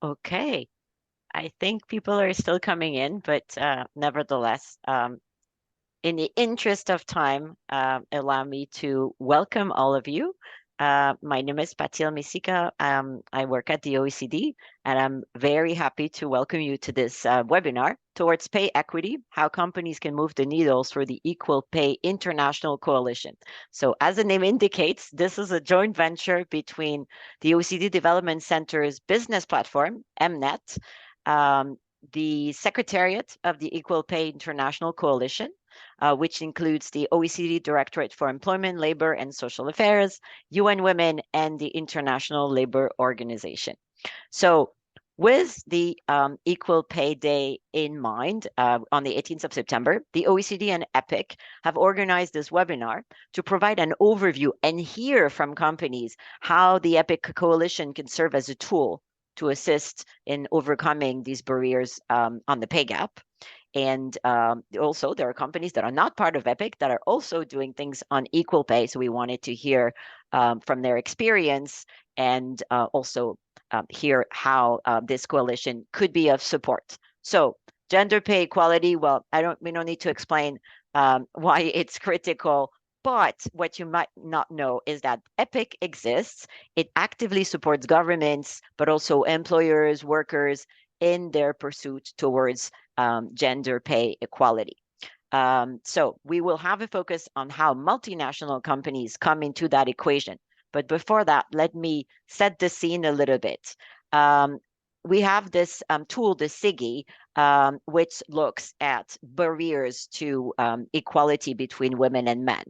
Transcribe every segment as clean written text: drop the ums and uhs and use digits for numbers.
Okay, I think people are still coming in, but nevertheless, in the interest of time, allow me to welcome all of you. My name is Patil Misika. I work at the OECD, and I'm very happy to welcome you to this webinar towards pay equity, how companies can move the needles for the Equal Pay International Coalition. So as the name indicates, this is a joint venture between the OECD Development Center's business platform, EMnet, um, the Secretariat of the Equal Pay International Coalition, which includes the OECD Directorate for Employment, Labor, and Social Affairs, UN Women, and the International Labor Organization. So with the Equal Pay Day in mind, on the 18th of September, the OECD and EPIC have organized this webinar to provide an overview and hear from companies how the EPIC coalition can serve as a tool to assist in overcoming these barriers on the pay gap. And also, there are companies that are not part of EPIC that are also doing things on equal pay. So we wanted to hear from their experience and also hear how this coalition could be of support. So gender pay equality, well, we don't need to explain why it's critical. But what you might not know is that EPIC exists. It actively supports governments, but also employers, workers in their pursuit towards gender pay equality. So we will have a focus on how multinational companies come into that equation. But before that, let me set the scene a little bit. We have this tool, the SIGI, which looks at barriers to equality between women and men.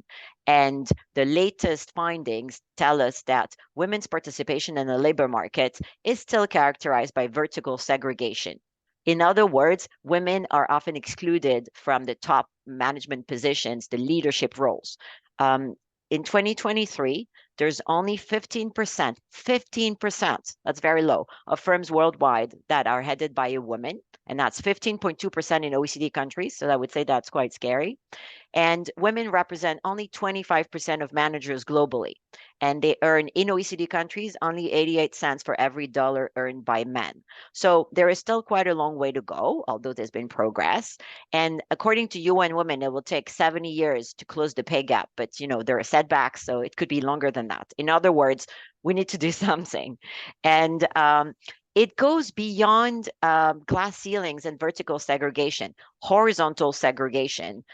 And the latest findings tell us that women's participation in the labor market is still characterized by vertical segregation. In other words, women are often excluded from the top management positions, the leadership roles. In 2023, there's only 15%, 15%, that's very low, of firms worldwide that are headed by a woman. And that's 15.2% in OECD countries. So I would say that's quite scary. And women represent only 25% of managers globally. And they earn in OECD countries only 88 cents for every dollar earned by men. So there is still quite a long way to go, although there's been progress. And according to UN Women, it will take 70 years to close the pay gap. But, you know, there are setbacks, so it could be longer than that. In other words, we need to do something. And it goes beyond glass ceilings and vertical segregation, horizontal segregation,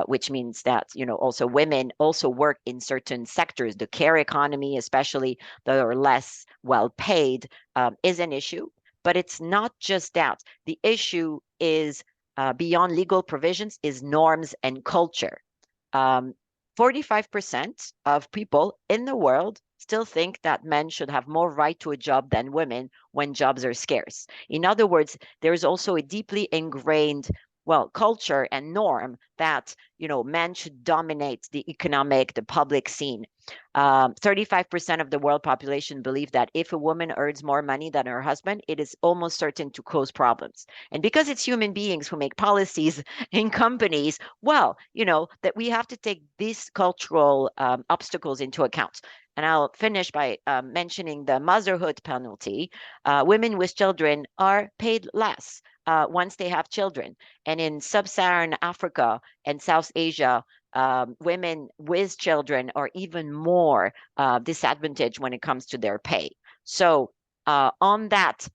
which means that, you know, also women also work in certain sectors. The care economy, especially that are less well paid, is an issue. But it's not just that. The issue is beyond legal provisions is norms and culture. 45% of people in the world still think that men should have more right to a job than women when jobs are scarce. In other words, there's also a deeply ingrained, well, culture and norm that, you know, men should dominate the economic, the public scene. 35% of the world population believe that if a woman earns more money than her husband, it is almost certain to cause problems. And because it's human beings who make policies in companies, well, you know, that we have to take these cultural obstacles into account. And I'll finish by mentioning the motherhood penalty. Women with children are paid less once they have children. And in sub-Saharan Africa and South Asia, women with children are even more disadvantaged when it comes to their pay. So on that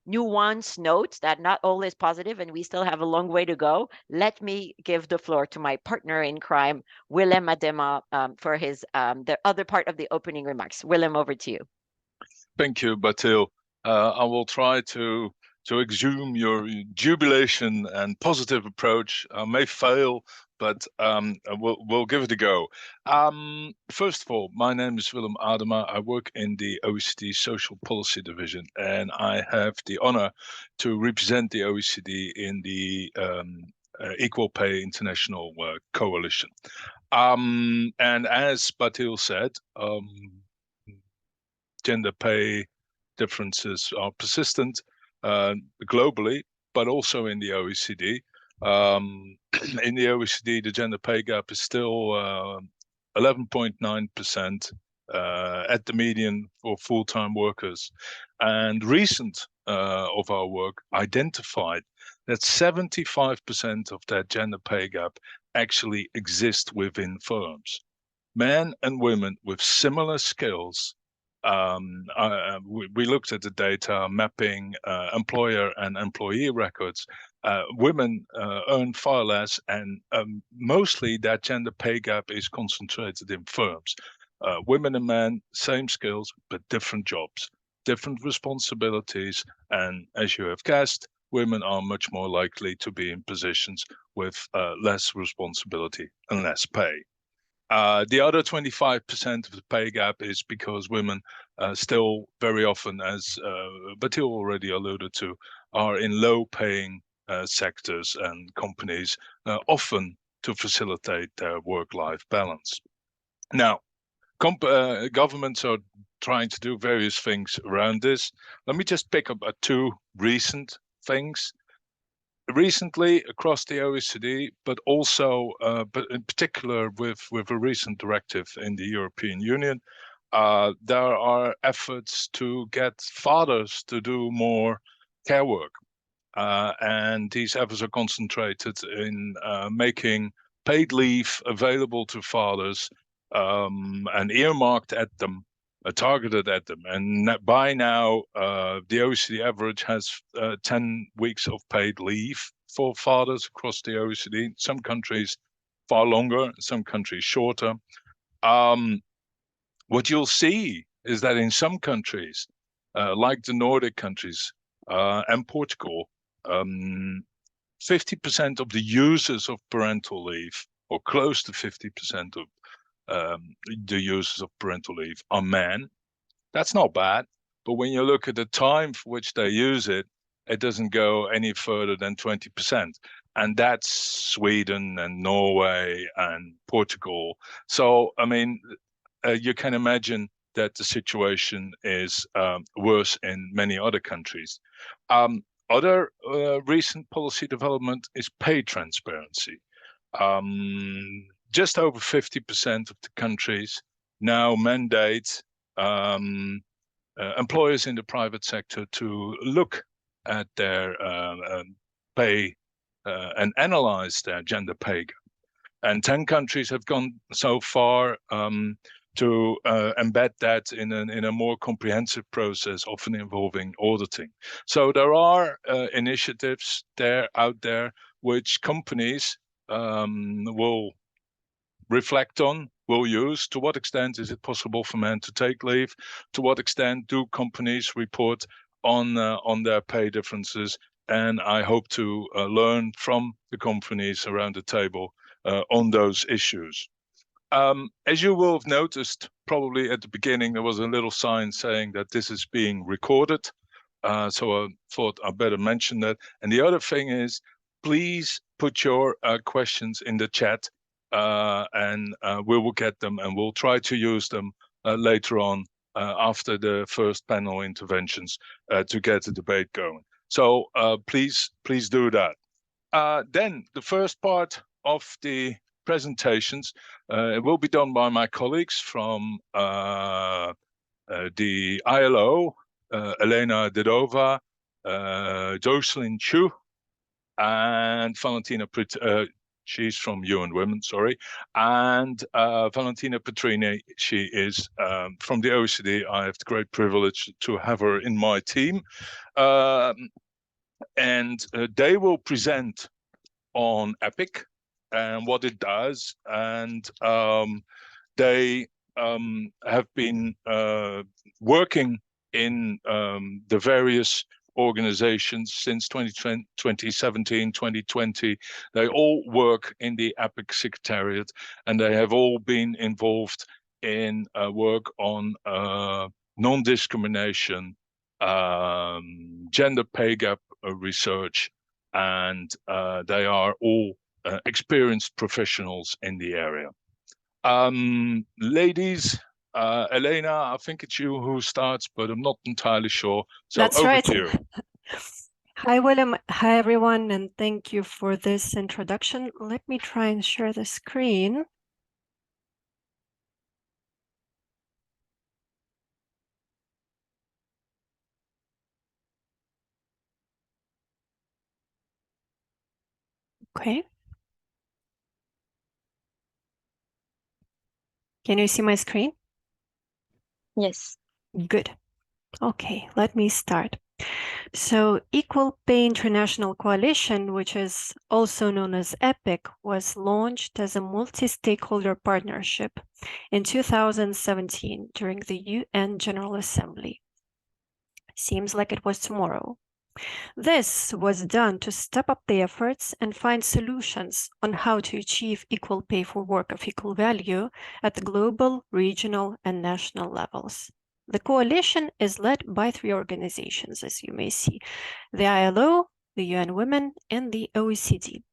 nuanced note that not all is positive and we still have a long way to go, let me give the floor to my partner in crime, Willem Adema, for his the other part of the opening remarks. Willem, over to you. Thank you, Batil. I will try to exhume your jubilation and positive approach. I may fail, but we'll give it a go. First of all, my name is Willem Adema. I work in the OECD Social Policy Division, and I have the honor to represent the OECD in the Equal Pay International Coalition. And as Batil said, gender pay differences are persistent globally, but also in the OECD. In the OECD, the gender pay gap is still 11.9% at the median for full-time workers. And recent of our work identified that 75% of that gender pay gap actually exists within firms. Men and women with similar skills. We looked at the data mapping employer and employee records. Women earn far less, and mostly that gender pay gap is concentrated in firms. Women and men, same skills, but different jobs, different responsibilities. And as you have guessed, women are much more likely to be in positions with less responsibility and less pay. The other 25% of the pay gap is because women still very often, as Batil already alluded to, are in low-paying sectors and companies, often to facilitate their work-life balance. Now, governments are trying to do various things around this. Let me just pick up two recent things. Recently across the OECD, but also, but in particular with a recent directive in the European Union, there are efforts to get fathers to do more care work. And these efforts are concentrated in making paid leave available to fathers and earmarked at them, targeted at them. And by now, the OECD average has 10 weeks of paid leave for fathers across the OECD. Some countries far longer, some countries shorter. What you'll see is that in some countries, like the Nordic countries and Portugal, 50% of the users of parental leave, or close to 50% of the users of parental leave, are men. That's not bad. But when you look at the time for which they use it, it doesn't go any further than 20%. And that's Sweden and Norway and Portugal. So, I mean, you can imagine that the situation is worse in many other countries. Other recent policy development is pay transparency. Just over 50% of the countries now mandate employers in the private sector to look at their pay and analyze their gender pay gap. And 10 countries have gone so far to embed that in a more comprehensive process, often involving auditing. So there are initiatives out there which companies will reflect on, will use. To what extent is it possible for men to take leave? To what extent do companies report on their pay differences? And I hope to learn from the companies around the table on those issues. As you will have noticed, probably at the beginning, there was a little sign saying that this is being recorded. So I thought I'd better mention that. And the other thing is, please put your questions in the chat and we will get them and we'll try to use them later on after the first panel interventions to get the debate going. So please do that. Then the first part of the presentations it will be done by my colleagues from the ILO, Elena Dedova, Jocelyn Chu, and Valentina she's from UN Women, sorry, and Valentina Petrini, she is from the OECD. I have the great privilege to have her in my team. And they will present on EPIC and what it does. And they have been working in the various organizations since 2017, 2020. They all work in the EPIC Secretariat, and they have all been involved in work on non-discrimination, gender pay gap research, and they are all experienced professionals in the area. Ladies, Elena, I think it's you who starts, but I'm not entirely sure. So that's over right. to you. Hi, William. Hi, everyone, and thank you for this introduction. Let me try and share the screen. Okay. Can you see my screen? Yes. Good. Okay, let me start. So Equal Pay International Coalition, which is also known as EPIC, was launched as a multi-stakeholder partnership in 2017 during the UN General Assembly. Seems like it was tomorrow. This was done to step up the efforts and find solutions on how to achieve equal pay for work of equal value at the global, regional, and national levels. The coalition is led by 3 organizations, as you may see, the ILO, the UN Women, and the OECD.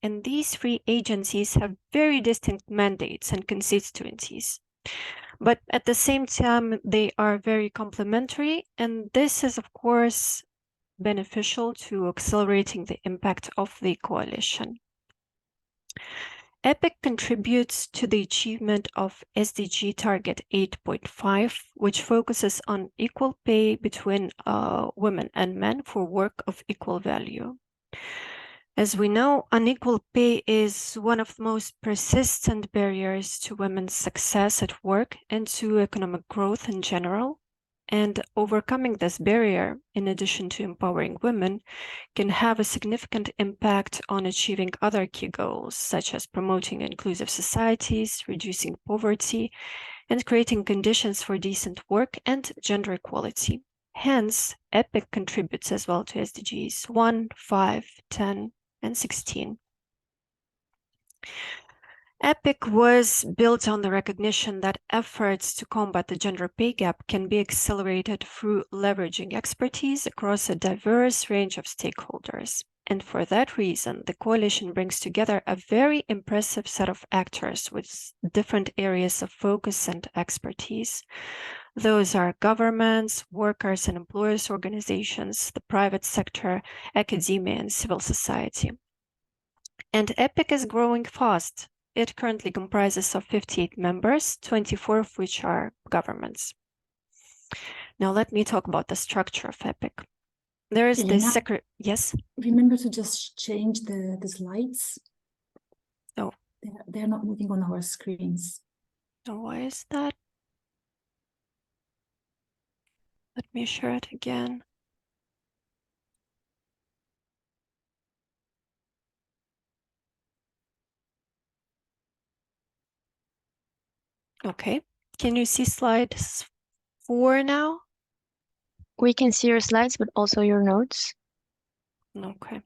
And these 3 agencies have very distinct mandates and constituencies. But at the same time, they are very complementary, and this is, of course, beneficial to accelerating the impact of the coalition. EPIC contributes to the achievement of SDG Target 8.5, which focuses on equal pay between women and men for work of equal value. As we know, unequal pay is one of the most persistent barriers to women's success at work and to economic growth in general. And overcoming this barrier, in addition to empowering women, can have a significant impact on achieving other key goals, such as promoting inclusive societies, reducing poverty, and creating conditions for decent work and gender equality. Hence, EPIC contributes as well to SDGs 1, 5, 10, and 16. EPIC was built on the recognition that efforts to combat the gender pay gap can be accelerated through leveraging expertise across a diverse range of stakeholders. And for that reason, the coalition brings together a very impressive set of actors with different areas of focus and expertise. Those are governments, workers and employers organizations, the private sector, academia, and civil society. And EPIC is growing fast. It currently comprises of 58 members, 24 of which are governments. Now let me talk about the structure of EPIC. There is the secretary. Yes? Remember to just change the slides. Oh. They're not moving on our screens. Oh, why is that? Let me share it again. Okay. Can you see slide 4 now? We can see your slides, but also your notes. Okay.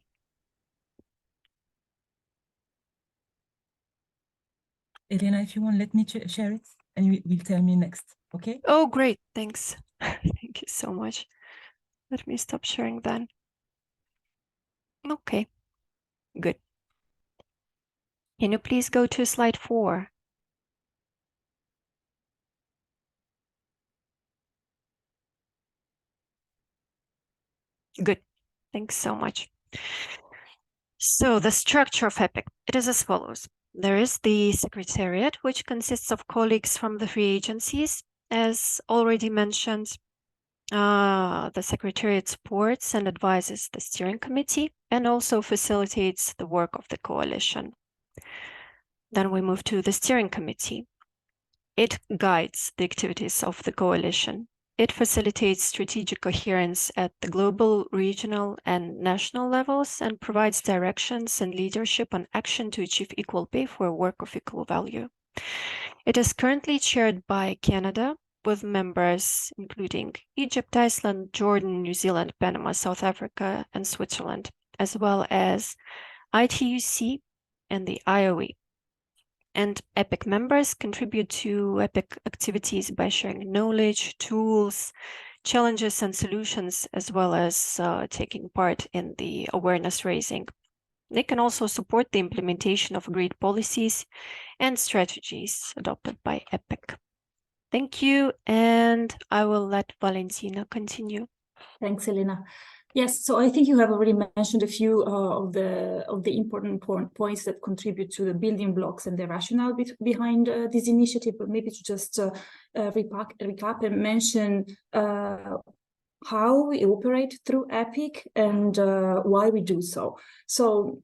Elena, if you want, let me share it and you will tell me next, okay? Oh, great. Thanks. Thank you so much. Let me stop sharing then. Okay, good. Can you please go to slide 4? Good. Thanks so much. So the structure of EPIC, it is as follows. There is the Secretariat, which consists of colleagues from the 3 agencies. As already mentioned, the Secretariat supports and advises the steering committee and also facilitates the work of the coalition. Then we move to the steering committee. It guides the activities of the coalition. It facilitates strategic coherence at the global, regional, and national levels and provides directions and leadership on action to achieve equal pay for work of equal value. It is currently chaired by Canada, with members including Egypt, Iceland, Jordan, New Zealand, Panama, South Africa, and Switzerland, as well as ITUC and the IOE. And EPIC members contribute to EPIC activities by sharing knowledge, tools, challenges, and solutions, as well as taking part in the awareness raising. They can also support the implementation of agreed policies and strategies adopted by EPIC. Thank you, and I will let Valentina continue. Thanks, Elena. Yes, so I think you have already mentioned a few of the important points that contribute to the building blocks and the rationale behind this initiative, but maybe to just recap and mention how we operate through EPIC and why we do so. So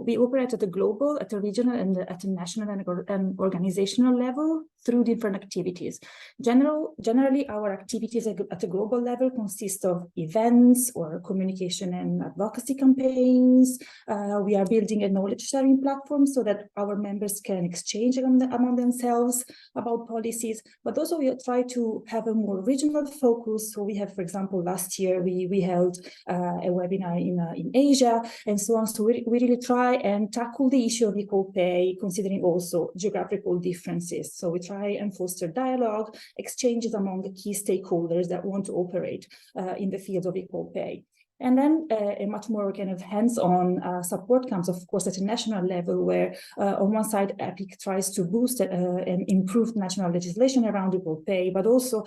we operate at a global, at a regional, and at a national and organizational level through different activities. Generally, our activities at a global level consist of events or communication and advocacy campaigns. We are building a knowledge sharing platform so that our members can exchange among themselves about policies, but also we try to have a more regional focus. So we have, for example, last year we held a webinar in Asia and so on. So we really try and tackle the issue of equal pay, considering also geographical differences. So we try and foster dialogue, exchanges among the key stakeholders that want to operate in the field of equal pay. And then a much more kind of hands-on support comes, of course, at a national level, where on one side, EPIC tries to boost and improve national legislation around equal pay, but also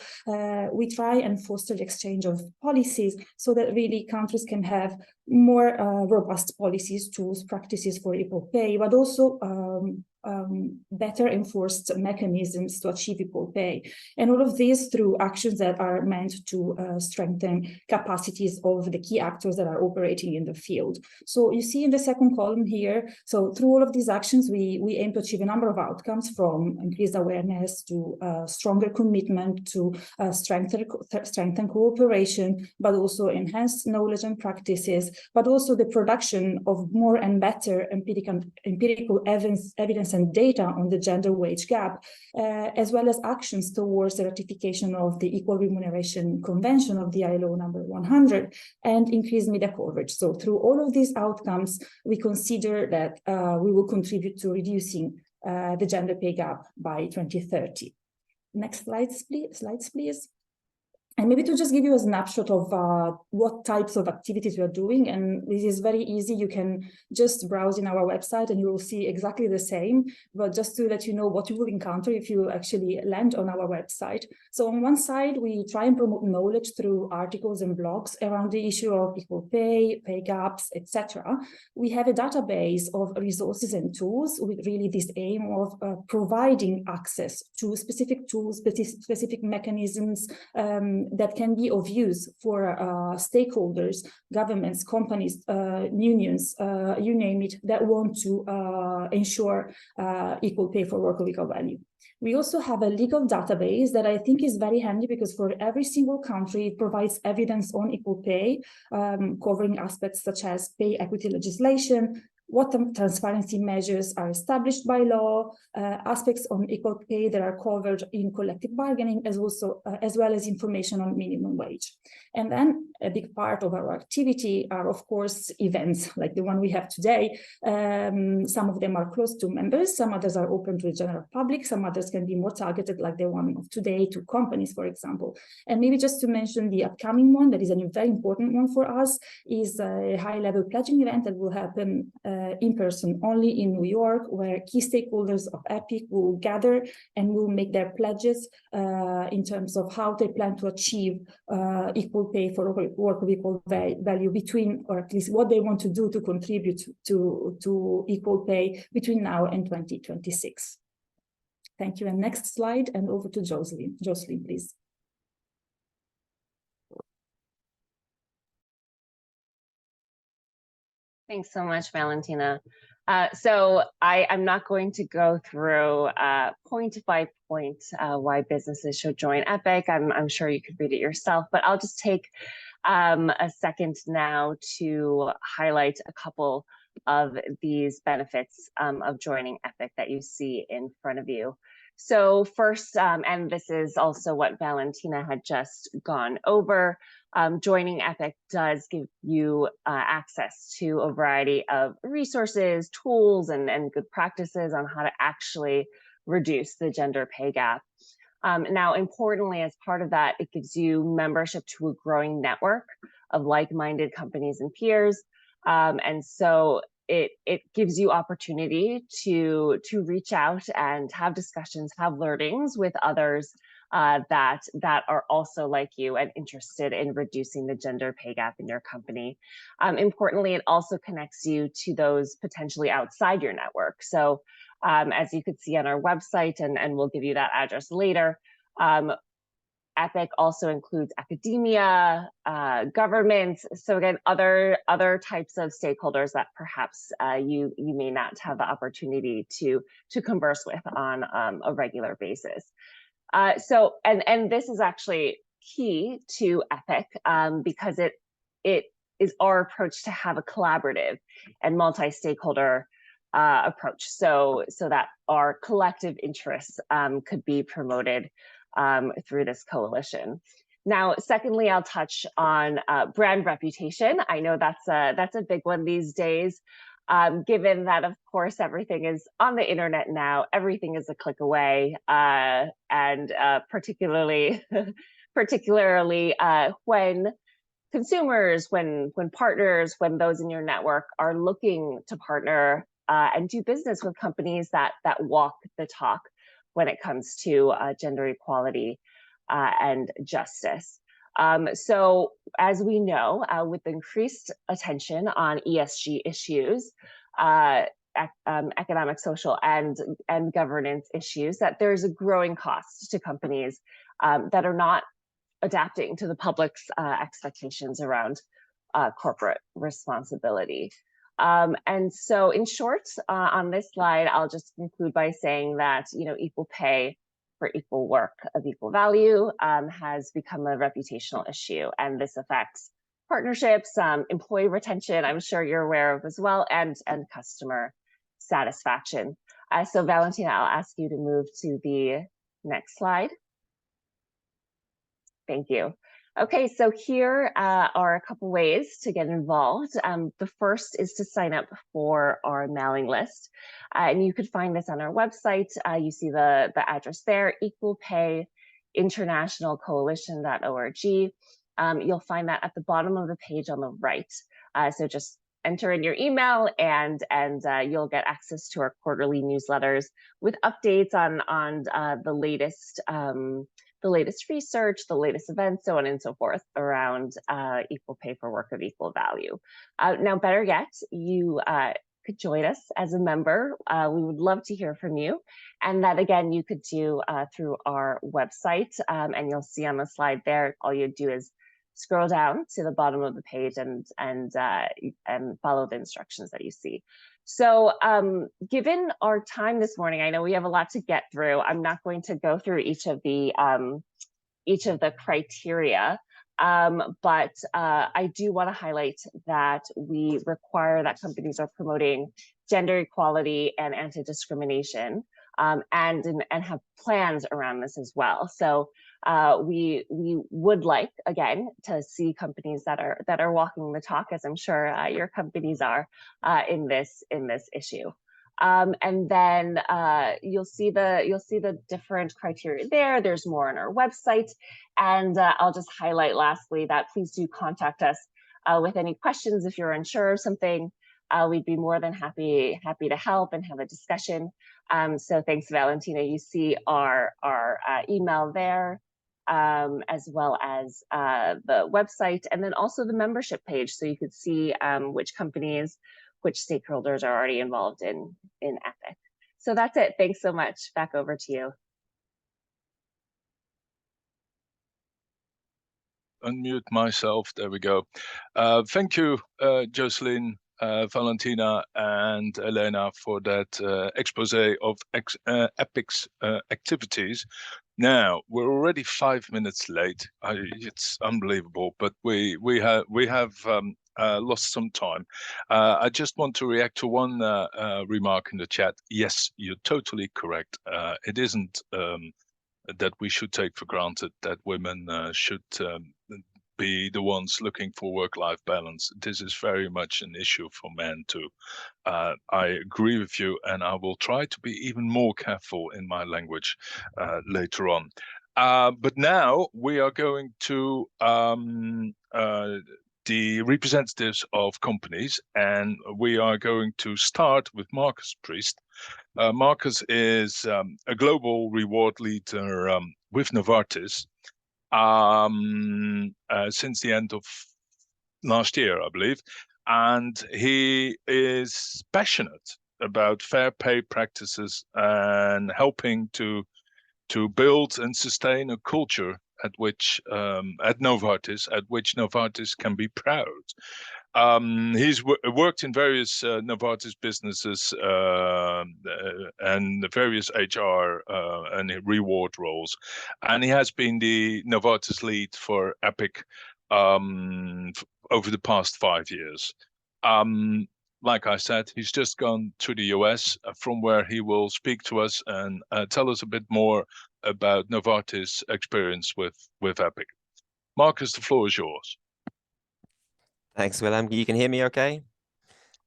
we try and foster the exchange of policies so that really countries can have more robust policies, tools, practices for equal pay, but also better enforced mechanisms to achieve equal pay. And all of this through actions that are meant to strengthen capacities of the key actors that are operating in the field. So you see in the second column here, so through all of these actions, we aim to achieve a number of outcomes, from increased awareness to stronger commitment to strengthen cooperation, but also enhanced knowledge and practices, but also the production of more and better empirical evidence and data on the gender wage gap, as well as actions towards the ratification of the Equal Remuneration Convention of the ILO number 100 and increased media coverage. So through all of these outcomes, we consider that we will contribute to reducing the gender pay gap by 2030. Next slides, please. And maybe to just give you a snapshot of what types of activities we are doing, and this is very easy. You can just browse in our website and you will see exactly the same, but just to let you know what you will encounter if you actually land on our website. So on one side, we try and promote knowledge through articles and blogs around the issue of equal pay, pay gaps, etc. We have a database of resources and tools with really this aim of providing access to specific tools, specific mechanisms, that can be of use for stakeholders, governments, companies, unions, you name it, that want to ensure equal pay for work of equal value. We also have a legal database that I think is very handy, because for every single country, it provides evidence on equal pay, covering aspects such as pay equity legislation, what transparency measures are established by law, aspects on equal pay that are covered in collective bargaining, as well as information on minimum wage. And then a big part of our activity are, of course, events like the one we have today. Some of them are close to members, some others are open to the general public, some others can be more targeted, like the one of today, to companies, for example. And maybe just to mention the upcoming one, that is a very important one for us, is a high-level pledging event that will happen in person only in New York, where key stakeholders of EPIC will gather and will make their pledges in terms of how they plan to achieve equal pay for work of equal value between, or at least what they want to do to contribute to equal pay between now and 2026. Thank you. And next slide, and over to Jocelyn. Jocelyn, please. Thanks so much, Valentina. So I'm not going to go through point by point why businesses should join EPIC. I'm sure you could read it yourself, but I'll just take a second now to highlight a couple of these benefits of joining EPIC that you see in front of you. So first, and this is also what Valentina had just gone over, joining EPIC does give you access to a variety of resources, tools, and good practices on how to actually reduce the gender pay gap. Now, importantly, as part of that, it gives you membership to a growing network of like-minded companies and peers. And so it gives you opportunity to reach out and have discussions, have learnings with others that are also like you and interested in reducing the gender pay gap in your company. Importantly, it also connects you to those potentially outside your network. So as you could see on our website, and we'll give you that address later, EPIC also includes academia, governments. So again, other types of stakeholders that perhaps you may not have the opportunity to converse with on a regular basis. So this is actually key to EPIC because it is our approach to have a collaborative and multi-stakeholder approach, so that our collective interests could be promoted through this coalition. Now, secondly, I'll touch on brand reputation. I know that's a big one these days, given that, of course, everything is on the internet now. Everything is a click away, and particularly when consumers, when partners, when those in your network are looking to partner and do business with companies that walk the talk when it comes to gender equality and justice. So as we know, with increased attention on ESG issues, economic, social, and governance issues, that there's a growing cost to companies that are not adapting to the public's expectations around corporate responsibility. And so in short, on this slide, I'll just conclude by saying that, equal pay for equal work of equal value has become a reputational issue, and this affects partnerships, employee retention, I'm sure you're aware of as well, and customer satisfaction. So Valentina, I'll ask you to move to the next slide. Thank you. Okay, so here are a couple ways to get involved. The first is to sign up for our mailing list. And you could find this on our website. You see the address there, equalpayinternationalcoalition.org. You'll find that at the bottom of the page on the right. So just enter in your email and you'll get access to our quarterly newsletters with updates on the latest research, the latest events, so on and so forth around equal pay for work of equal value. Now, better yet, you could join us as a member. We would love to hear from you. And that, again, you could do through our website. And you'll see on the slide there, all you do is scroll down to the bottom of the page and follow the instructions that you see. So given our time this morning, I know we have a lot to get through. I'm not going to go through each of the criteria, but I do want to highlight that we require that companies are promoting gender equality and anti-discrimination, and have plans around this as well. So we would like, again, to see companies that are walking the talk, as I'm sure your companies are in this issue. And then you'll see the different criteria there. There's more on our website, and I'll just highlight lastly that please do contact us with any questions if you're unsure of something. We'd be more than happy to help and have a discussion. So thanks, Valentina. You see our email there, as well as the website, and then also the membership page, so you could see which companies, which stakeholders are already involved in EPIC. So that's it. Thanks so much. Back over to you. Unmute myself. There we go. Thank you, Jocelyn, Valentina, and Elena for that expose of EPIC's activities. Now we're already 5 minutes late. It's unbelievable, but we have lost some time. I just want to react to one remark in the chat. Yes, you're totally correct. It isn't that we should take for granted that women should be the ones looking for work-life balance. This is very much an issue for men too. I agree with you, and I will try to be even more careful in my language later on. But now we are going to the representatives of companies, and we are going to start with Marcus Priest. Marcus is a global reward leader with Novartis since the end of last year, I believe, and he is passionate about fair pay practices and helping to build and sustain a culture at Novartis, at which Novartis can be proud. He's worked in various Novartis businesses and various HR and reward roles, and he has been the Novartis lead for Epic over the past 5 years. Like I said, he's just gone to the US, from where he will speak to us and tell us a bit more about Novartis' experience with Epic. Marcus, the floor is yours. Thanks, Willem. You can hear me okay?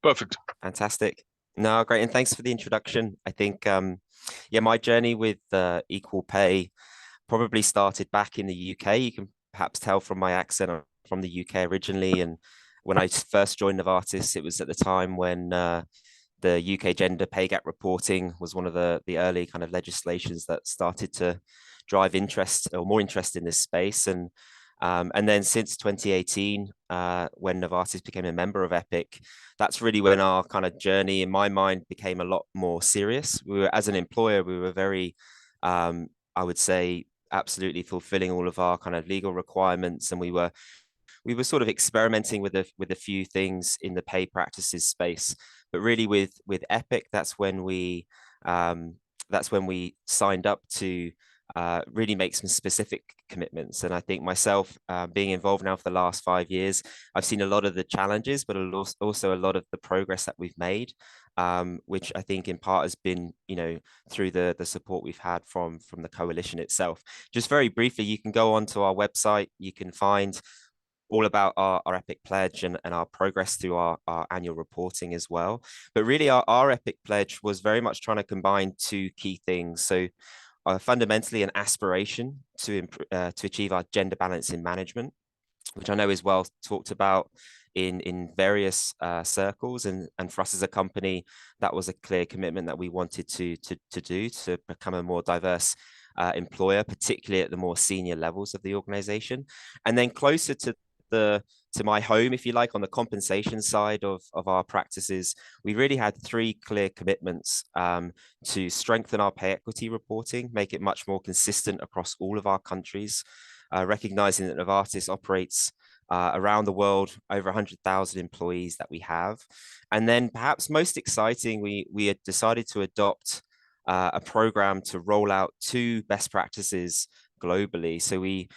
Perfect. Fantastic. No, great. And thanks for the introduction. I think, yeah, my journey with equal pay probably started back in the UK. You can perhaps tell from my accent, I'm from the UK originally. And when I first joined Novartis, it was at the time when the UK gender pay gap reporting was one of the early kind of legislations that started to drive interest or more interest in this space. And then since 2018, when Novartis became a member of Epic, that's really when our kind of journey, in my mind, became a lot more serious. We were, as an employer, we were very, I would say, absolutely fulfilling all of our kind of legal requirements, and we were sort of experimenting with a few things in the pay practices space. But really, with Epic, that's when we signed up to really make some specific commitments. And I think myself, being involved now for the last 5 years, I've seen a lot of the challenges, but also a lot of the progress that we've made, which I think in part has been, through the support we've had from the coalition itself. Just very briefly, you can go onto our website, you can find all about our Epic Pledge and our progress through our annual reporting as well. But really, our Epic Pledge was very much trying to combine two key things. So fundamentally an aspiration to achieve our gender balance in management, which I know is well talked about in various circles, and for us as a company, that was a clear commitment that we wanted to do to become a more diverse employer, particularly at the more senior levels of the organization. And then closer to my home, if you like, on the compensation side of our practices, we really had 3 clear commitments to strengthen our pay equity reporting, make it much more consistent across all of our countries, recognizing that Novartis operates around the world, over 100,000 employees that we have. And then perhaps most exciting, we had decided to adopt a program to roll out 2 best practices globally. So we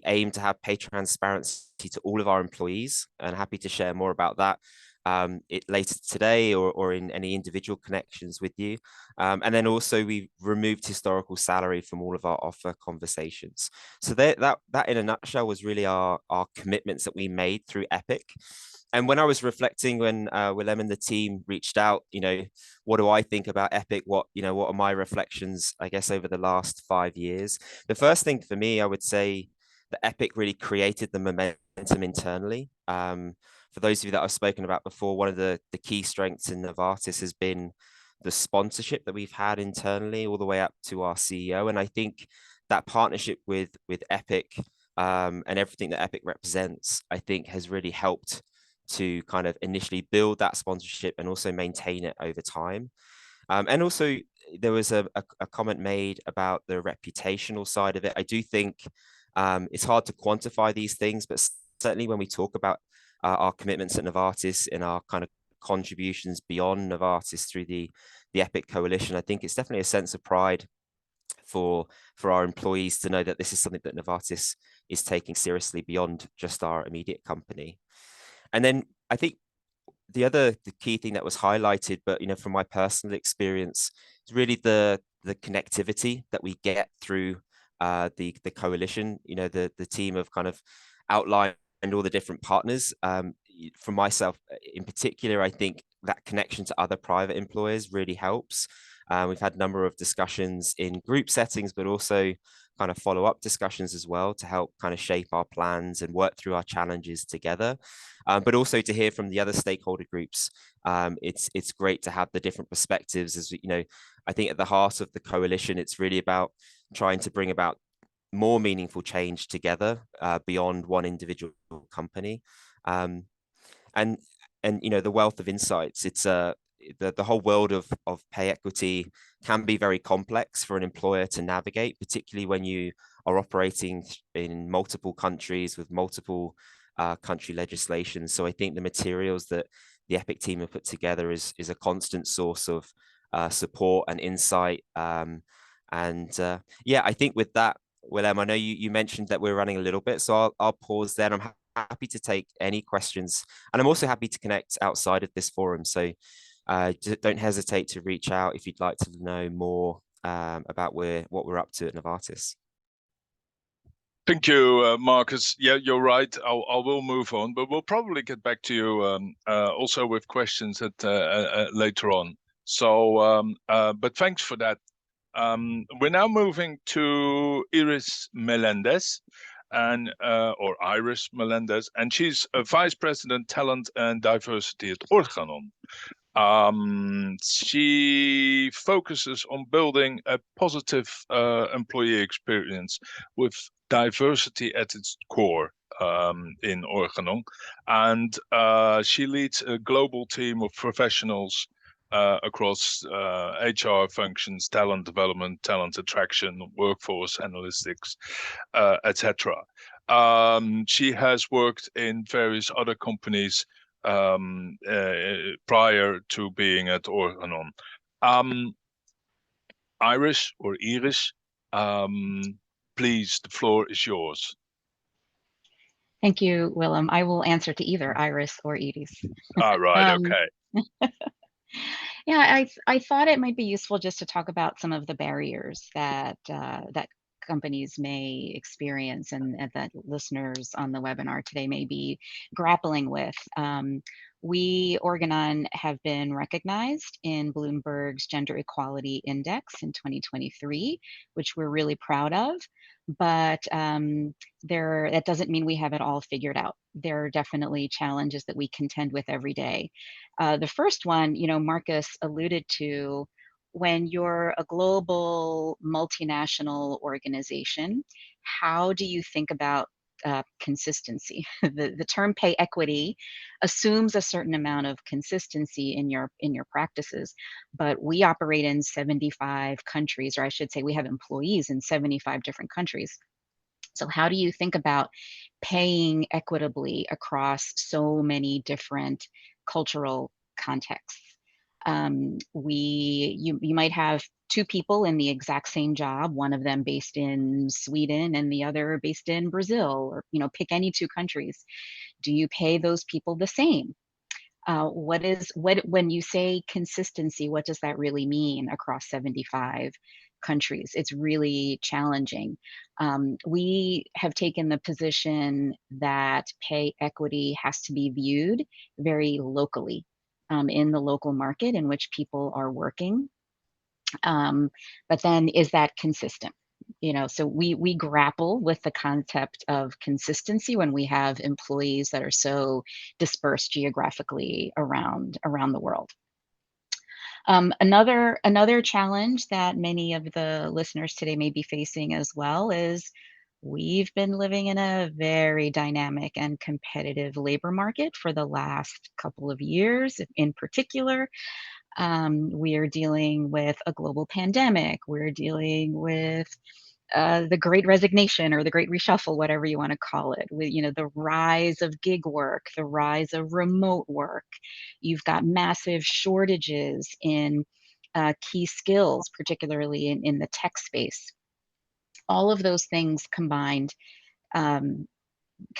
aim to have pay transparency to all of our employees, and happy to share more about that later today or in any individual connections with you. And then also we removed historical salary from all of our offer conversations. So that in a nutshell was really our commitments that we made through Epic. And when I was reflecting, when Willem and the team reached out, what do I think about Epic? What are my reflections, I guess, over the last 5 years? The first thing for me, I would say that Epic really created the momentum internally. For those of you that I've spoken about before, one of the key strengths in Novartis has been the sponsorship that we've had internally, all the way up to our CEO. And I think that partnership with Epic and everything that Epic represents, I think has really helped to kind of initially build that sponsorship and also maintain it over time. And also there was a comment made about the reputational side of it. I do think it's hard to quantify these things, but certainly when we talk about our commitments at Novartis and our kind of contributions beyond Novartis through the Epic Coalition, I think it's definitely a sense of pride for our employees to know that this is something that Novartis is taking seriously beyond just our immediate company. And then I think the key thing that was highlighted, but from my personal experience, is really the connectivity that we get through the coalition. The team have kind of outlined all the different partners. For myself in particular, I think that connection to other private employers really helps. We've had a number of discussions in group settings, but also kind of follow-up discussions as well to help kind of shape our plans and work through our challenges together. But also to hear from the other stakeholder groups. It's great to have the different perspectives. As I think at the heart of the coalition, it's really about trying to bring about more meaningful change together beyond one individual company. And the wealth of insights, it's the whole world of pay equity can be very complex for an employer to navigate, particularly when you are operating in multiple countries with multiple country legislation. So I think the materials that the EPIC team have put together is a constant source of support and insight. Yeah, I think with that, Willem, I know you mentioned that we're running a little bit, so I'll pause there. I'm happy to take any questions, and I'm also happy to connect outside of this forum. So don't hesitate to reach out if you'd like to know more about what we're up to at Novartis. Thank you, Marcus. Yeah, you're right. I will move on, but we'll probably get back to you also with questions later on. So, but thanks for that. We're now moving to Iris Melendez, or Iris Melendez, and she's a Vice President Talent and Diversity at Organon. She focuses on building a positive employee experience with diversity at its core in Organon, and she leads a global team of professionals across HR functions, talent development, talent attraction, workforce analytics, etc. She has worked in various other companies prior to being at Organon. Iris, please, the floor is yours. Thank you, Willem. I will answer to either Iris or Edis. All right, okay. Yeah, I thought it might be useful just to talk about some of the barriers that that companies may experience and that listeners on the webinar today may be grappling with. We, Organon, have been recognized in Bloomberg's Gender Equality Index in 2023, which we're really proud of. But that doesn't mean we have it all figured out. There are definitely challenges that we contend with every day. The first one, Marcus alluded to, when you're a global multinational organization, how do you think about consistency? The term pay equity assumes a certain amount of consistency in your practices, but we operate in 75 countries, or I should say we have employees in 75 different countries. So how do you think about paying equitably across so many different cultural contexts? You might have two people in the exact same job, one of them based in Sweden and the other based in Brazil, or pick any two countries. Do you pay those people the same? When you say consistency, what does that really mean across 75 countries? It's really challenging. We have taken the position that pay equity has to be viewed very locally, in the local market in which people are working. But then, is that consistent? So we grapple with the concept of consistency when we have employees that are so dispersed geographically around the world. Another challenge that many of the listeners today may be facing as well is we've been living in a very dynamic and competitive labor market for the last couple of years. In particular, we are dealing with a global pandemic. We're dealing with the Great Resignation or the Great Reshuffle, whatever you want to call it, with the rise of gig work, the rise of remote work. You've got massive shortages in key skills, particularly in the tech space. All of those things combined kind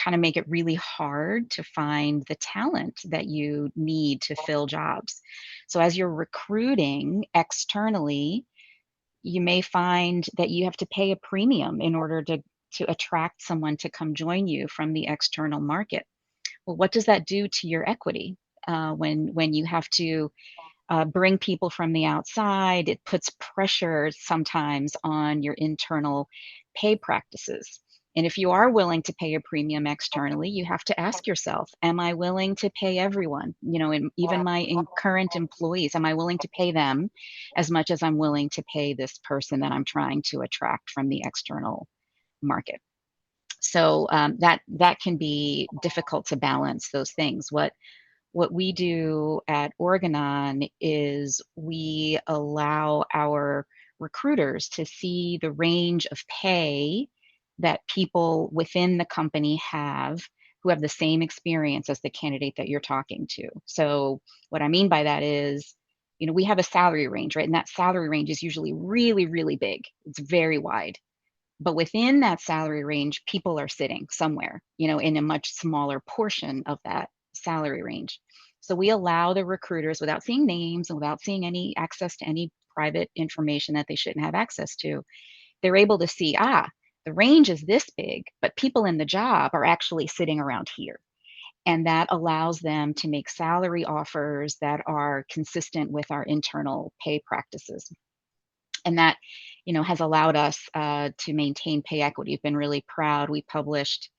of make it really hard to find the talent that you need to fill jobs. So as you're recruiting externally, you may find that you have to pay a premium in order to attract someone to come join you from the external market. Well, what does that do to your equity when you have to bring people from the outside? It puts pressure sometimes on your internal pay practices. And if you are willing to pay a premium externally, you have to ask yourself, am I willing to pay everyone? Even my current employees, am I willing to pay them as much as I'm willing to pay this person that I'm trying to attract from the external market? So that can be difficult to balance those things. What we do at Organon is we allow our recruiters to see the range of pay that people within the company have who have the same experience as the candidate that you're talking to. So what I mean by that is, we have a salary range, right? And that salary range is usually really, really big. It's very wide. But within that salary range, people are sitting somewhere, in a much smaller portion of that salary range. So we allow the recruiters, without seeing names and without seeing any access to any private information that they shouldn't have access to, they're able to see, the range is this big, but people in the job are actually sitting around here. And that allows them to make salary offers that are consistent with our internal pay practices. And that, has allowed us to maintain pay equity. We've been really proud. We published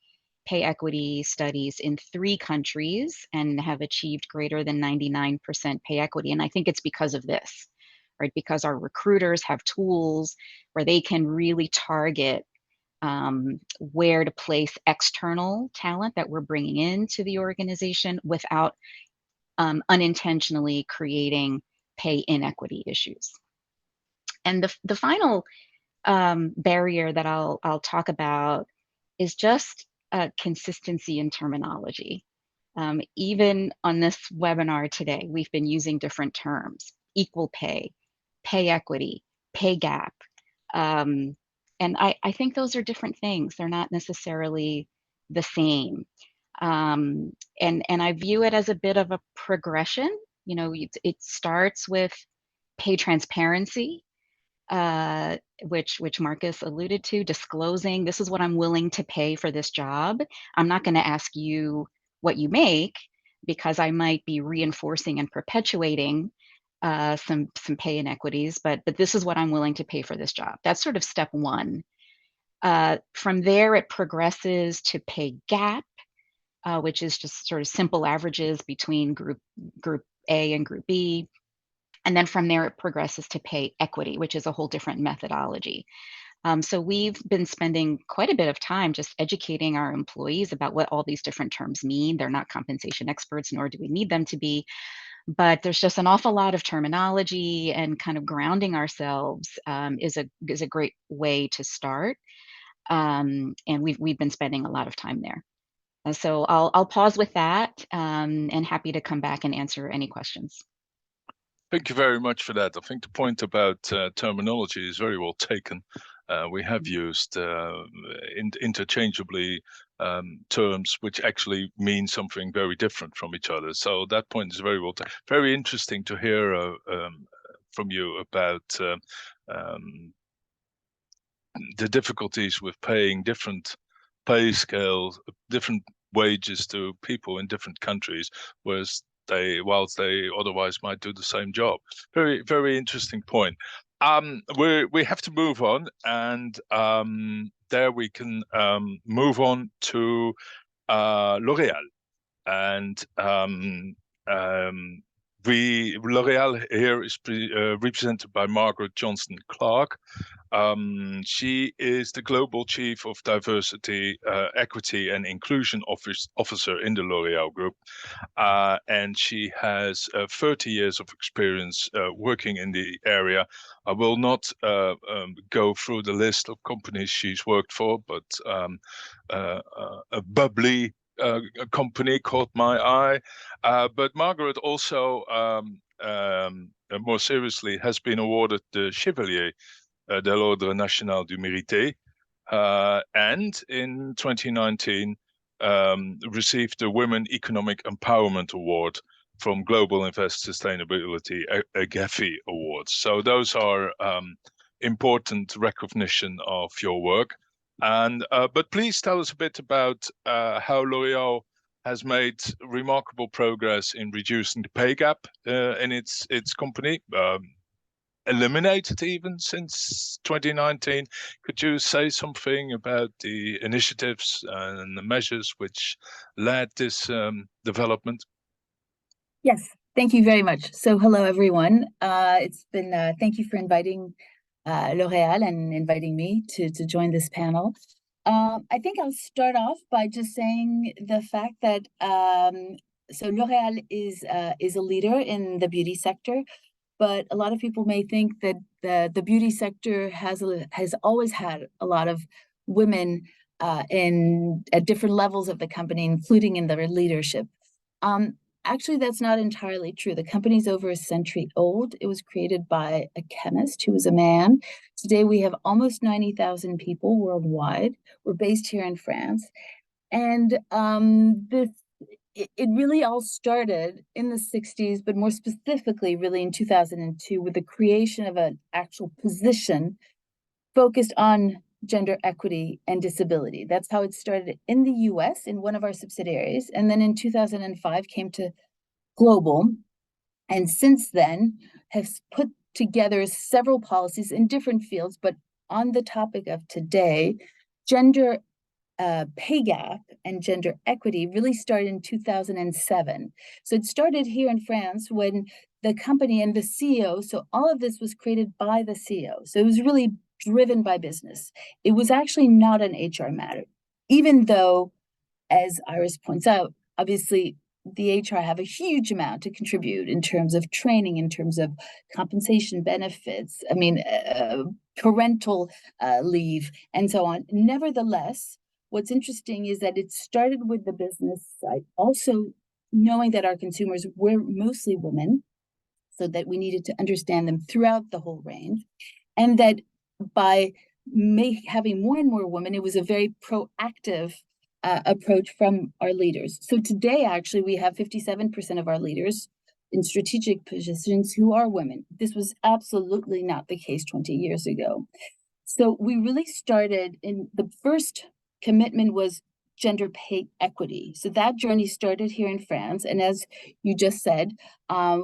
pay equity studies in 3 countries and have achieved greater than 99% pay equity. And I think it's because of this, right? Because our recruiters have tools where they can really target where to place external talent that we're bringing into the organization without unintentionally creating pay inequity issues. And the final barrier that I'll talk about is just consistency in terminology. Even on this webinar today, we've been using different terms: equal pay equity, pay gap. And I think those are different things. They're not necessarily the same. And I view it as a bit of a progression. It starts with pay transparency, which Marcus alluded to, disclosing, this is what I'm willing to pay for this job. I'm not going to ask you what you make, because I might be reinforcing and perpetuating some pay inequities, but this is what I'm willing to pay for this job. That's sort of step 1. From there, it progresses to pay gap, which is just sort of simple averages between group A and group B. And then from there, it progresses to pay equity, which is a whole different methodology. So we've been spending quite a bit of time just educating our employees about what all these different terms mean. They're not compensation experts, nor do we need them to be. But there's just an awful lot of terminology, and kind of grounding ourselves is a great way to start. And we've been spending a lot of time there. And so I'll pause with that, and happy to come back and answer any questions. Thank you very much for that. I think the point about terminology is very well taken. We have used interchangeably terms which actually mean something very different from each other. So that point is very well taken. Very interesting to hear from you about the difficulties with paying different pay scales, different wages to people in different countries, whilst they otherwise might do the same job. Very, very interesting point. We have to move on, and there we can move on to L'Oréal. And L'Oréal here is represented by Margaret Johnston-Clark. She is the Global Chief of Diversity, Equity and Inclusion Officer in the L'Oréal Group. And she has 30 years of experience working in the area. I will not go through the list of companies she's worked for, but a bubbly company caught my eye. But Margaret also, more seriously, has been awarded the Chevalier de l'Ordre National du Mérite, and in 2019 received the Women Economic Empowerment Award from Global Invest Sustainability, a GAFI Awards. So those are important recognition of your work. And but please tell us a bit about how L'Oréal has made remarkable progress in reducing the pay gap in its company, eliminated even since 2019. Could you say something about the initiatives and the measures which led this development? Yes, thank you very much. So hello, everyone. It's been, thank you for inviting L'Oréal and inviting me to join this panel. I think I'll start off by just saying the fact that so L'Oréal is a leader in the beauty sector, but a lot of people may think that the beauty sector has always had a lot of women at different levels of the company, including in their leadership. Actually, that's not entirely true. The company's over a century old. It was created by a chemist who was a man. Today, we have almost 90,000 people worldwide. We're based here in France. And it really all started in the 60s, but more specifically, really in 2002, with the creation of an actual position focused on gender equity and disability. That's how it started in the US in one of our subsidiaries. And then in 2005 came to global. And since then has put together several policies in different fields, but on the topic of today, gender pay gap and gender equity really started in 2007. So it started here in France when the company and the CEO, so all of this was created by the CEO. So it was really driven by business. It was actually not an HR matter, even though, as Iris points out, obviously the HR have a huge amount to contribute in terms of training, in terms of compensation benefits, parental leave, and so on. Nevertheless, what's interesting is that it started with the business side, also knowing that our consumers were mostly women, so that we needed to understand them throughout the whole range, and that by having more and more women, it was a very proactive approach from our leaders. So today, actually, we have 57% of our leaders in strategic positions who are women. This was absolutely not the case 20 years ago. So we really started in the first commitment was gender pay equity. So that journey started here in France. And as you just said,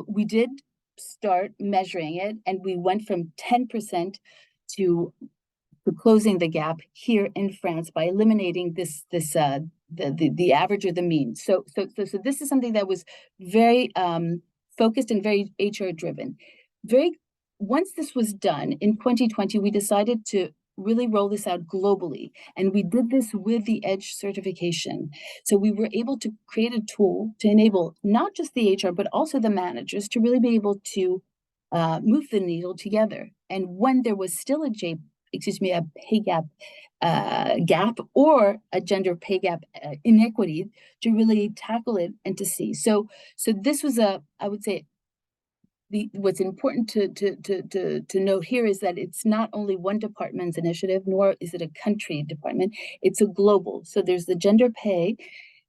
we did start measuring it, and we went from 10% to closing the gap here in France by eliminating the average or the mean. So this is something that was very focused and very HR driven. Once this was done in 2020, we decided to really roll this out globally, and we did this with the EDGE certification. So we were able to create a tool to enable not just the HR but also the managers to really be able to move the needle together. And when there was still a pay gap or a gender pay gap inequity, to really tackle it and to see. So this was I would say, what's important to note here is that it's not only one department's initiative, nor is it a country department. It's a global. So there's the gender pay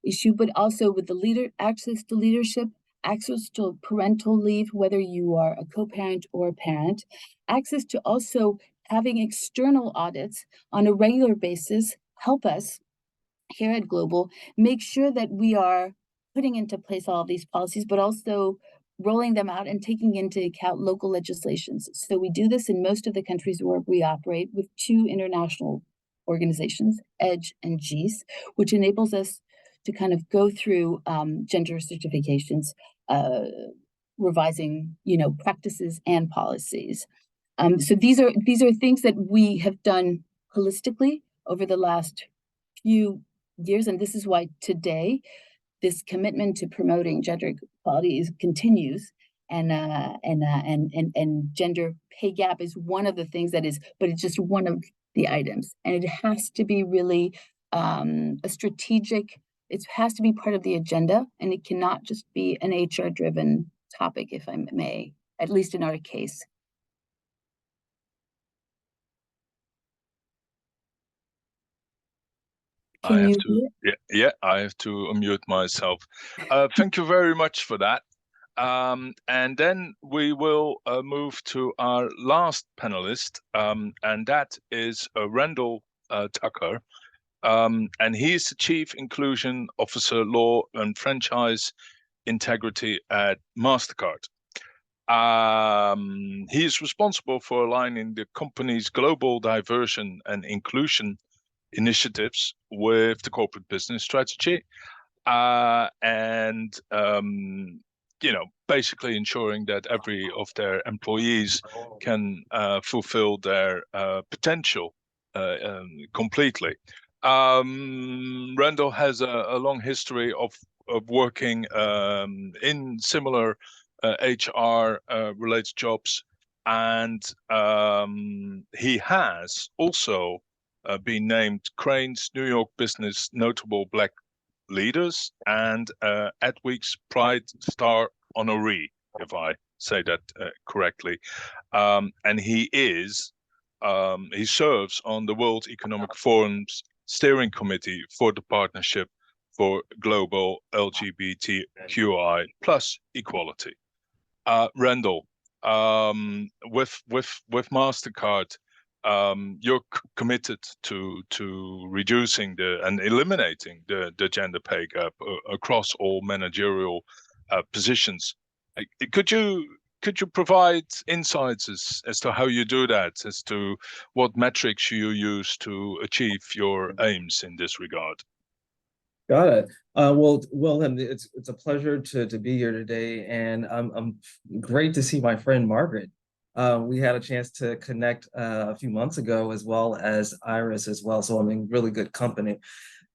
issue, but also with the access to leadership, access to parental leave, whether you are a co-parent or a parent, access to also having external audits on a regular basis help us here at Global make sure that we are putting into place all of these policies, but also rolling them out and taking into account local legislations. So we do this in most of the countries where we operate with 2 international organizations, EDGE and GIS, which enables us to kind of go through gender certifications, revising, practices and policies. So these are things that we have done holistically over the last few years, and this is why today this commitment to promoting gender equality continues, and gender pay gap is one of the things that is, but it's just one of the items, and it has to be really a strategic. It has to be part of the agenda, and it cannot just be an HR-driven topic, if I may, at least in our case. I have to unmute myself. Thank you very much for that. And then we will move to our last panelist, and that is Randall Tucker. And he is the Chief Inclusion Officer, Law and Franchise Integrity at MasterCard. He is responsible for aligning the company's global diversion and inclusion initiatives with the corporate business strategy, and basically ensuring that every of their employees can fulfill their potential completely. Randall has a long history of working in similar HR related jobs, and he has also been named Crain's New York Business Notable Black Leaders and Adweek's Pride Star honoree, if I say that correctly. And he serves on the World Economic Forum's steering committee for the Partnership for Global LGBTQI plus Equality. Randall, with Mastercard, you're committed to reducing and eliminating the gender pay gap across all managerial positions. Could you provide insights as to how you do that, as to what metrics you use to achieve your aims in this regard? Got it. Well, it's a pleasure to be here today, and I'm great to see my friend Margaret. We had a chance to connect a few months ago, as well as Iris as well. So I'm in really good company.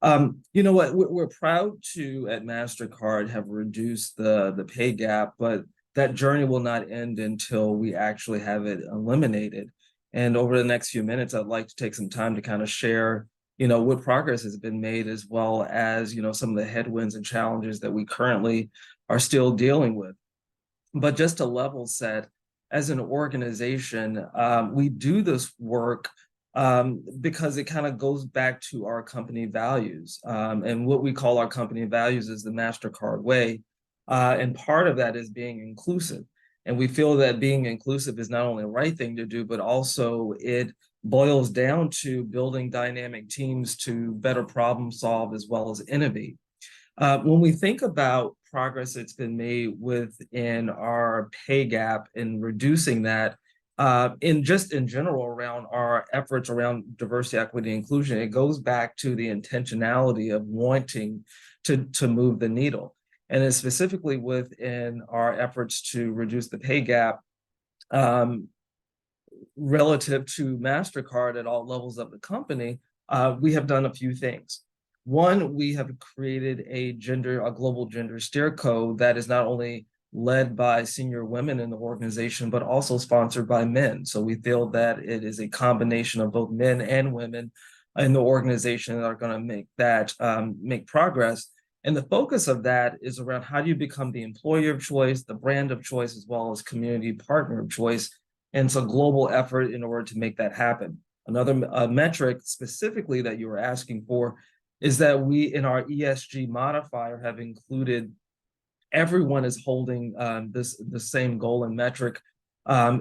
You know what? We're proud to at Mastercard have reduced the pay gap, but that journey will not end until we actually have it eliminated. And over the next few minutes, I'd like to take some time to kind of share what progress has been made, as well as, some of the headwinds and challenges that we currently are still dealing with. But just to level set, as an organization, we do this work because it kind of goes back to our company values. And what we call our company values is the Mastercard way. And part of that is being inclusive. And we feel that being inclusive is not only the right thing to do, but also it boils down to building dynamic teams to better problem solve as well as innovate. When we think about progress that's been made within our pay gap and reducing that, in general around our efforts around diversity, equity, inclusion, it goes back to the intentionality of wanting to move the needle. And then specifically within our efforts to reduce the pay gap, relative to Mastercard at all levels of the company, we have done a few things. One, we have created a global gender steer code that is not only led by senior women in the organization, but also sponsored by men. So we feel that it is a combination of both men and women in the organization that are going to make progress. And the focus of that is around how do you become the employer of choice, the brand of choice, as well as community partner of choice. And it's a global effort in order to make that happen. Another metric specifically that you were asking for is that we, in our ESG modifier, have included everyone is holding the same goal and metric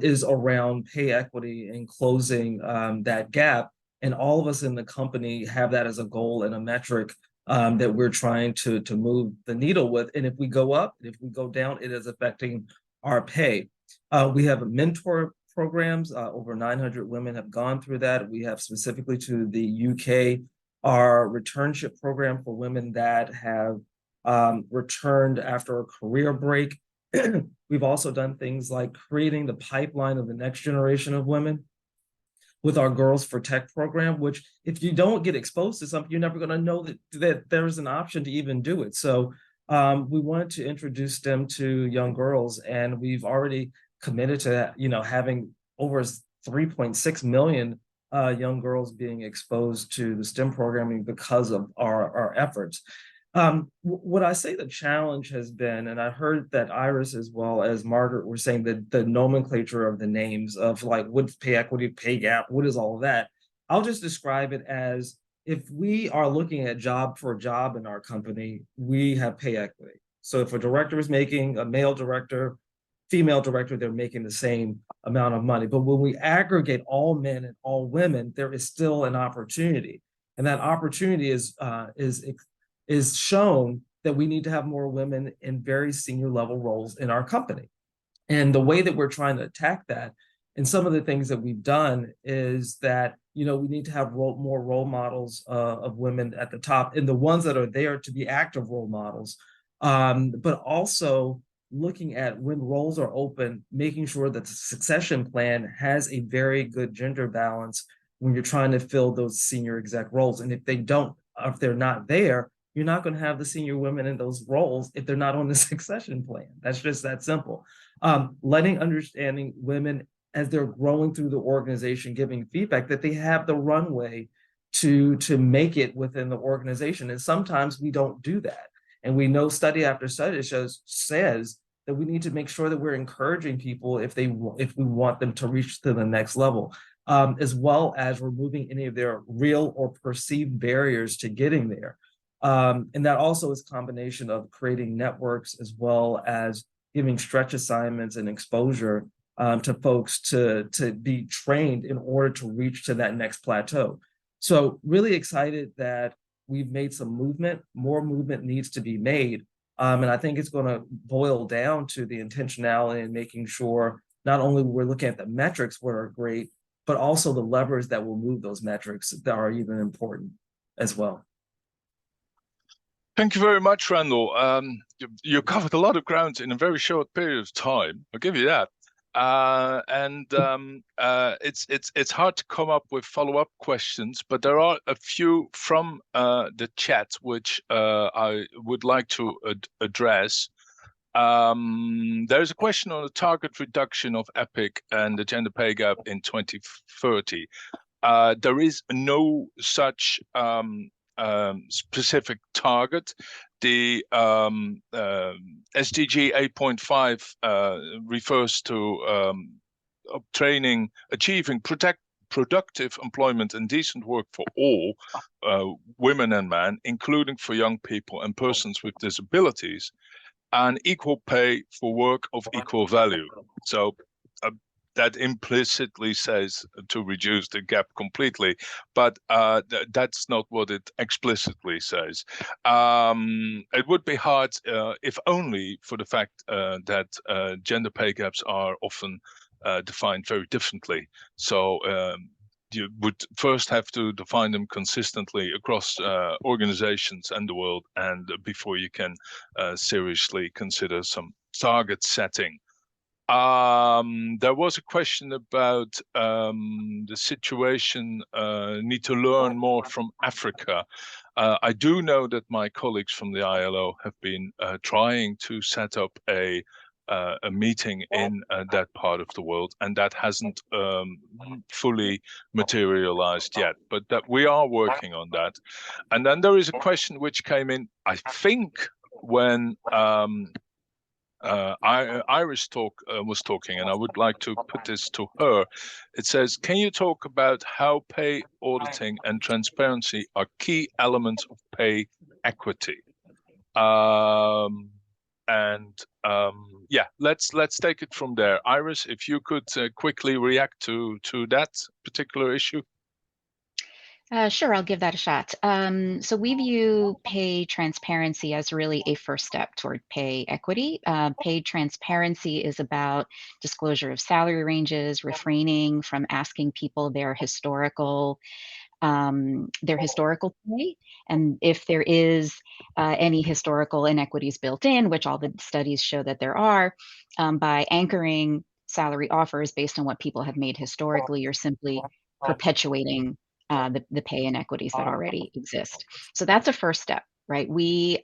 is around pay equity and closing that gap. And all of us in the company have that as a goal and a metric that we're trying to move the needle with. And if we go up, if we go down, it is affecting our pay. We have mentor programs. Over 900 women have gone through that. We have specifically to the UK, our returnship program for women that have returned after a career break. We've also done things like creating the pipeline of the next generation of women with our Girls for Tech program, which if you don't get exposed to something, you're never going to know that there's an option to even do it. So we wanted to introduce STEM to young girls, and we've already committed to having over 3.6 million young girls being exposed to the STEM programming because of our efforts. What I say the challenge has been, and I heard that Iris as well as Margaret were saying that the nomenclature of the names of like what's pay equity, pay gap, what is all of that? I'll just describe it as if we are looking at job for job in our company, we have pay equity. So if a director is making a male director, female director, they're making the same amount of money. But when we aggregate all men and all women, there is still an opportunity. And that opportunity is shown that we need to have more women in very senior level roles in our company. And the way that we're trying to attack that, and some of the things that we've done is that, we need to have more role models of women at the top, and the ones that are there to be active role models, but also looking at when roles are open, making sure that the succession plan has a very good gender balance when you're trying to fill those senior exec roles. And if they're not there, you're not going to have the senior women in those roles if they're not on the succession plan. That's just that simple. Understanding women as they're growing through the organization, giving feedback that they have the runway to make it within the organization. And sometimes we don't do that. And we know study after study says that we need to make sure that we're encouraging people if we want them to reach to the next level, as well as removing any of their real or perceived barriers to getting there. And that also is a combination of creating networks as well as giving stretch assignments and exposure to folks to be trained in order to reach to that next plateau. So really excited that we've made some movement. More movement needs to be made. And I think it's going to boil down to the intentionality and making sure not only we're looking at the metrics what are great, but also the levers that will move those metrics that are even important as well. Thank you very much, Randall. You covered a lot of ground in a very short period of time. I'll give you that. It's hard to come up with follow-up questions, but there are a few from the chat which I would like to address. There's a question on the target reduction of EPIC and the gender pay gap in 2030. There is no such specific target. The SDG 8.5 refers to achieving productive employment and decent work for all, women and men, including for young people and persons with disabilities, and equal pay for work of equal value. So that implicitly says to reduce the gap completely, but that's not what it explicitly says. It would be hard if only for the fact that gender pay gaps are often defined very differently. So you would first have to define them consistently across organizations and the world, and before you can seriously consider some target setting. There was a question about the situation, need to learn more from Africa. I do know that my colleagues from the ILO have been trying to set up a meeting in that part of the world, and that hasn't fully materialized yet, but that we are working on that. And then there is a question which came in, I think, when Iris was talking, and I would like to put this to her. It says, can you talk about how pay auditing and transparency are key elements of pay equity? Yeah, let's take it from there. Iris, if you could quickly react to that particular issue. Sure, I'll give that a shot. So we view pay transparency as really a first step toward pay equity. Pay transparency is about disclosure of salary ranges, refraining from asking people their historical pay, and if there is any historical inequities built in, which all the studies show that there are, by anchoring salary offers based on what people have made historically, you're simply perpetuating the pay inequities that already exist. So that's a first step, right? We,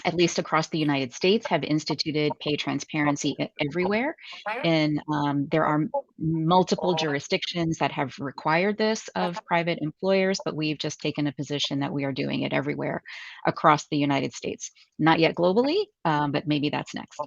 at least across the United States, have instituted pay transparency everywhere. And there are multiple jurisdictions that have required this of private employers, but we've just taken a position that we are doing it everywhere across the United States. Not yet globally, but maybe that's next.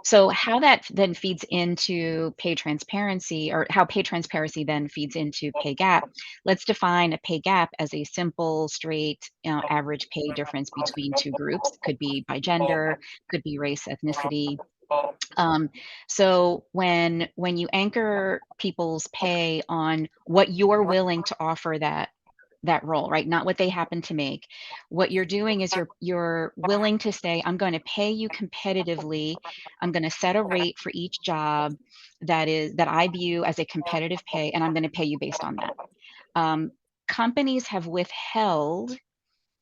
So how that then feeds into pay transparency, or how pay transparency then feeds into pay gap, let's define a pay gap as a simple, straight, average pay difference between two groups. Could be by gender, could be race, ethnicity. So when you anchor people's pay on what you're willing to offer that role, right? Not what they happen to make. What you're doing is you're willing to say, I'm going to pay you competitively. I'm going to set a rate for each job that I view as a competitive pay, and I'm going to pay you based on that. Companies have withheld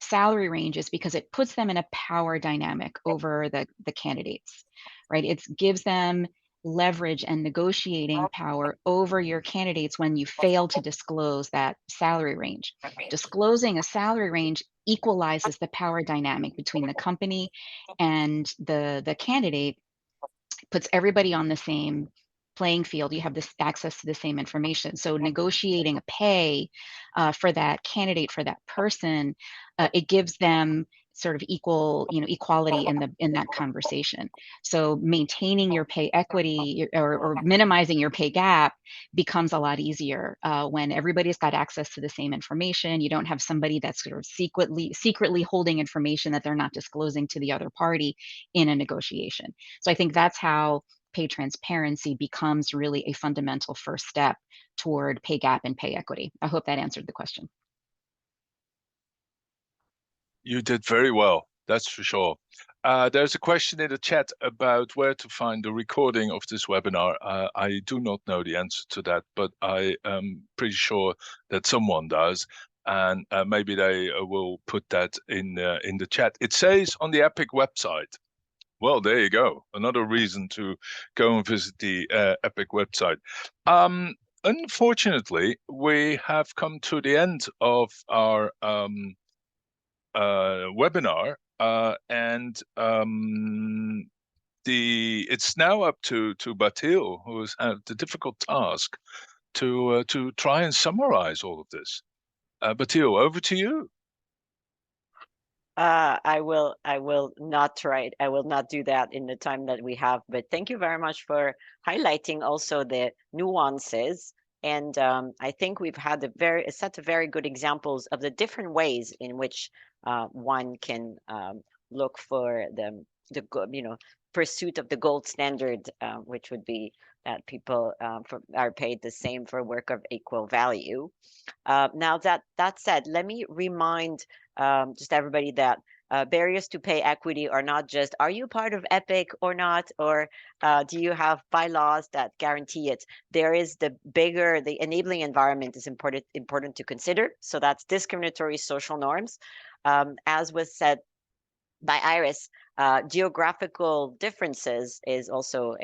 salary ranges because it puts them in a power dynamic over the candidates, right? It gives them leverage and negotiating power over your candidates when you fail to disclose that salary range. Disclosing a salary range equalizes the power dynamic between the company and the candidate, puts everybody on the same playing field. You have this access to the same information. So negotiating a pay for that candidate, for that person, it gives them sort of equality in that conversation. So maintaining your pay equity or minimizing your pay gap becomes a lot easier when everybody's got access to the same information. You don't have somebody that's sort of secretly holding information that they're not disclosing to the other party in a negotiation. So I think that's how pay transparency becomes really a fundamental first step toward pay gap and pay equity. I hope that answered the question. You did very well, that's for sure. There's a question in the chat about where to find the recording of this webinar. I do not know the answer to that, but I am pretty sure that someone does. And maybe they will put that in the chat. It says on the EPIC website. Well, there you go. Another reason to go and visit the EPIC website. Unfortunately, we have come to the end of our webinar, and it's now up to Batil, who has had the difficult task to try and summarize all of this. Batil, over to you. I will not try it. I will not do that in the time that we have, but thank you very much for highlighting also the nuances. And I think we've had a set of very good examples of the different ways in which one can look for the pursuit of the gold standard, which would be that people are paid the same for work of equal value. Now that said, let me remind just everybody that barriers to pay equity are not just, are you part of EPIC or not, or do you have bylaws that guarantee it? There is the enabling environment is important to consider. So that's discriminatory social norms. As was said by Iris, geographical differences is also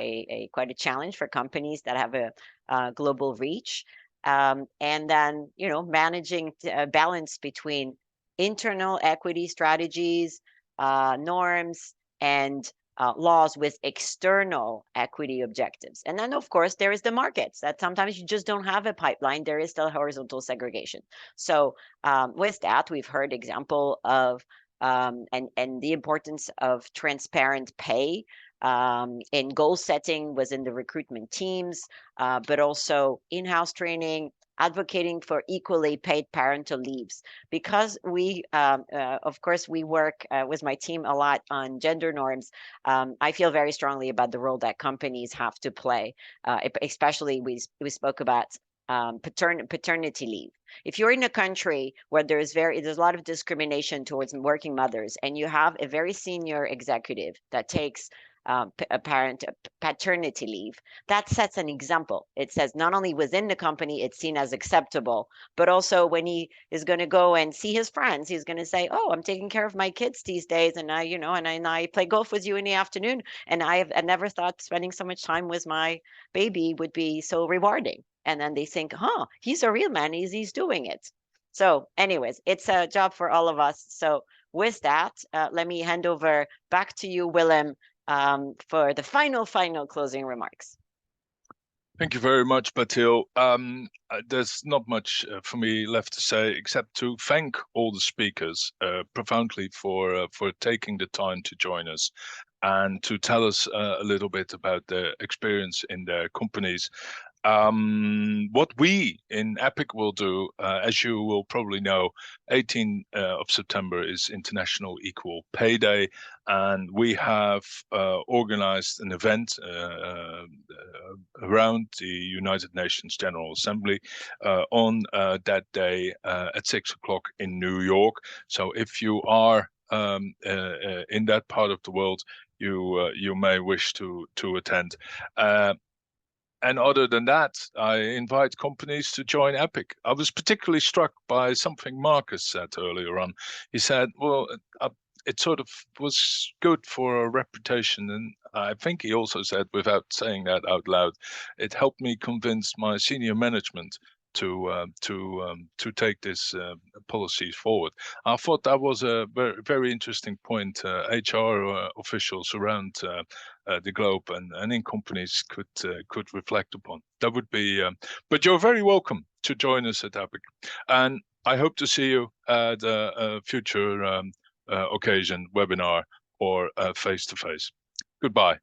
quite a challenge for companies that have a global reach. And then, managing a balance between internal equity strategies, norms, and laws with external equity objectives. And then, of course, there is the markets that sometimes you just don't have a pipeline. There is still horizontal segregation. So with that, we've heard example of and the importance of transparent pay in goal setting was in the recruitment teams, but also in-house training, advocating for equally paid parental leaves. Because we, of course, we work with my team a lot on gender norms. I feel very strongly about the role that companies have to play, especially we spoke about paternity leave. If you're in a country where there's a lot of discrimination towards working mothers, and you have a very senior executive that takes paternity leave, that sets an example. It says not only within the company it's seen as acceptable, but also when he is going to go and see his friends, he's going to say, oh, I'm taking care of my kids these days, and I play golf with you in the afternoon, and I never thought spending so much time with my baby would be so rewarding. And then they think, he's a real man, he's doing it. So anyways, it's a job for all of us. So with that, let me hand over back to you, Willem, for the final closing remarks. Thank you very much, Batil. There's not much for me left to say except to thank all the speakers profoundly for taking the time to join us and to tell us a little bit about their experience in their companies. What we in EPIC will do, as you will probably know, 18th of September is International Equal Pay Day, and we have organized an event around the United Nations General Assembly on that day at 6 o'clock in New York. So if you are in that part of the world, you may wish to attend. And other than that, I invite companies to join EPIC. I was particularly struck by something Marcus said earlier on. He said, well, it sort of was good for a reputation. And I think he also said, without saying that out loud, it helped me convince my senior management to take this policies forward. I thought that was a very interesting point. HR officials around the globe and in companies could reflect upon. That would be. But you're very welcome to join us at APIC, and I hope to see you at a future occasion, webinar, or face to face. Goodbye.